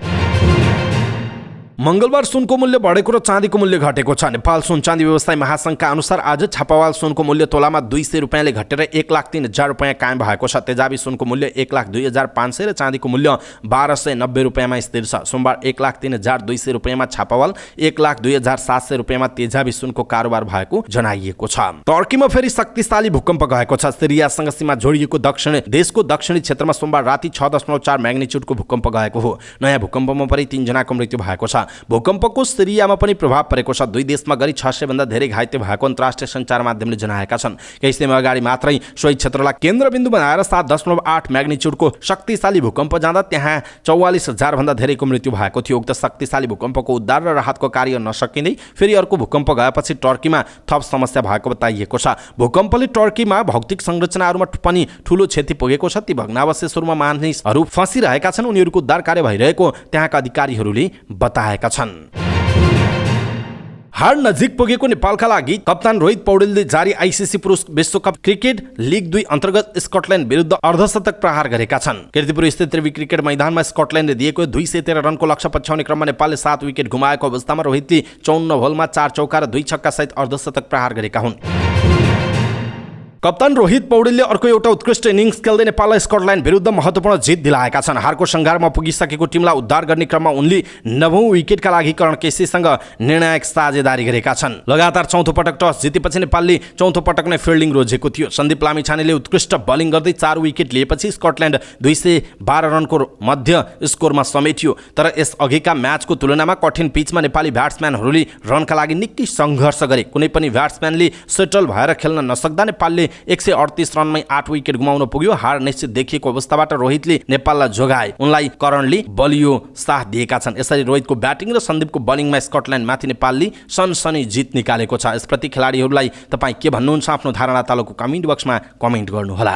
मंगलबार सुनको मूल्य बढेको र चाँदीको मूल्य घटेको छ। नेपाल सुन चाँदी व्यवसायी महासंघका अनुसार आज छापावाल सुनको मूल्य तोलामा 200 रुपियाँले घटेर 1,03,000 रुपियाँ कायम भएको छ। तेजाबी सुनको मूल्य 1,02,500 र चाँदीको मूल्य 1,290 रुपियाँमा स्थिर छ। सोमबार 1,03,200 रुपियाँमा छापावाल, 1,02,700 रुपियाँमा तेजाबी सुनको कारोबार भएको जनाइएको छ। टर्कीमा फेरि शक्तिशाली भूकम्प गएको छ। सिरियासँग सीमा जोडिएको देशको दक्षिणी क्षेत्रमा सोमबार राति 6.4 म्याग्निच्युडको भूकम्प गएको हो। नयाँ भूकम्पमा पनि 3 जनाको मृत्यु भएको छ। भूकम्पको सिरियामा पनि प्रभाव परेको छ। 2 देशमा गरी 600 भन्दा धेरै घाइते भएको अन्तर्राष्ट्रिय सञ्चार माध्यमले जनाएका छन्। केही समय अगाडि मात्रै सोही क्षेत्रलाई केन्द्रबिन्दु बनाएर 7.8 म्याग्निच्युडको शक्तिशाली भूकम्प जाँदा त्यहाँ 44,000 भन्दा धेरैको मृत्यु भएको थियो। उक्त शक्तिशाली भूकम्पको उद्धार र राहतको कार्य नसकिँदै फेरि अर्को भूकम्प गएपछि टर्कीमा थप समस्या भएको बताइएको छ। भूकम्पले टर्कीमा भौतिक संरचनाहरूमा पनि ठूलो क्षति पुगेको छ। ती भग्नावशेषहरूमा मानिसहरू फँसिरहेका छन्। उनीहरूको उद्धार कार्य भइरहेको त्यहाँका अधिकारीहरूले बताए छन्। हार नजिक पुगेको नेपालका लागि कप्तान रोहित पौडेलले जारी आइसिसी पुरुष विश्वकप क्रिकेट लिग 2 अन्तर्गत स्कटल्यान्ड विरुद्ध अर्धशतक प्रहार गरेका छन्। कीर्तिपुर स्थित त्रिवी क्रिकेट मैदानमा स्कटल्यान्डले दिएको 213 रनको लक्ष्य पछ्याउने क्रममा नेपालले 7 विकेट गुमाएको अवस्थामा रोहितले 54 ओभरमा 4 चौका र 2 छक्का सहित अर्धशतक प्रहार गरेका हुन्। कप्तान रोहित पौडेलले अर्को एउटा उत्कृष्ट इनिङ्स खेल्दै नेपाललाई स्कटल्यान्ड विरुद्ध महत्त्वपूर्ण जित दिलाएका छन्। हारको सङ्घारमा पुगिसकेको टिमलाई उद्धार गर्ने क्रममा उनले 9औं विकेटका लागि करण केसीसँग निर्णायक साझेदारी गरेका छन्। लगातार चौथो पटक टस जितेपछि नेपालले चौथो पटक नै फिल्डिङ रोजेको थियो। सन्दीप लामिछानेले उत्कृष्ट बलिङ गर्दै 4 विकेट लिएपछि स्कटल्यान्ड 212 रनको मध्य स्कोरमा समेटियो। तर यस अघिका म्याचको तुलनामा कठिन पिचमा नेपाली ब्याट्सम्यानहरूले रनका लागि निकै सङ्घर्ष गरे। कुनै पनि ब्याट्सम्यानले सेटल भएर खेल्न नसक्दा नेपालले 138 रनमै 8 विकेट गुमाउन पुग्यो। हार निश्चित देखिएको अवस्थाबाट रोहितले नेपाललाई जोगाए। उनलाई करणले बलियो साथ दिएका छन्। यसरी रोहितको ब्याटिङ र सन्दीपको बलिङमा स्कटल्यान्डमाथि नेपालले सनसनी जित निकालेको छ। यसप्रति खेलाडीहरूलाई तपाईँ के भन्नुहुन्छ? आफ्नो धारणा तलको कमेन्ट बक्समा कमेन्ट गर्नुहोला।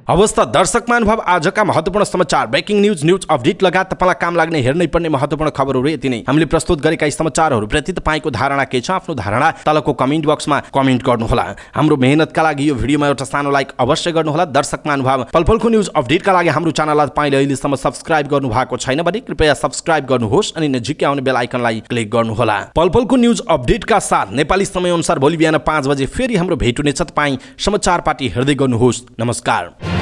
अवस्था दर्शक महानुभाव, आजका महत्त्वपूर्ण समाचार, ब्रेकिङ न्युज अपडेट लगायत तपाईँलाई काम लाग्ने हेर्नै पर्ने महत्त्वपूर्ण खबरहरू यति नै। हामीले प्रस्तुत गरेका यी समाचारहरूप्रति तपाईँको धारणा के छ? आफ्नो धारणा तलको कमेन्ट बक्समा कमेन्ट गर्नुहोला। हाम्रो मेहनतका लागि यो भिडियोमा एउटा सानो लाइक अवश्य गर्नुहोला। दर्शक महानुभाव, पलपलको न्युज अपडेटका लागि हाम्रो च्यानललाई तपाईँले अहिलेसम्म सब्स्क्राइब गर्नुभएको छैन भने कृपया सब्स्क्राइब गर्नुहोस् अनि नजिकै आउने बेल आइकनलाई क्लिक गर्नुहोला। पलपलको न्युज अपडेटका साथ नेपाली समयअनुसार भोलि बिहान 5 बजे फेरि हाम्रो भेट हुनेछ। तपाईँ समाचार पार्टी हेर्दै गर्नुहोस्। नमस्कार।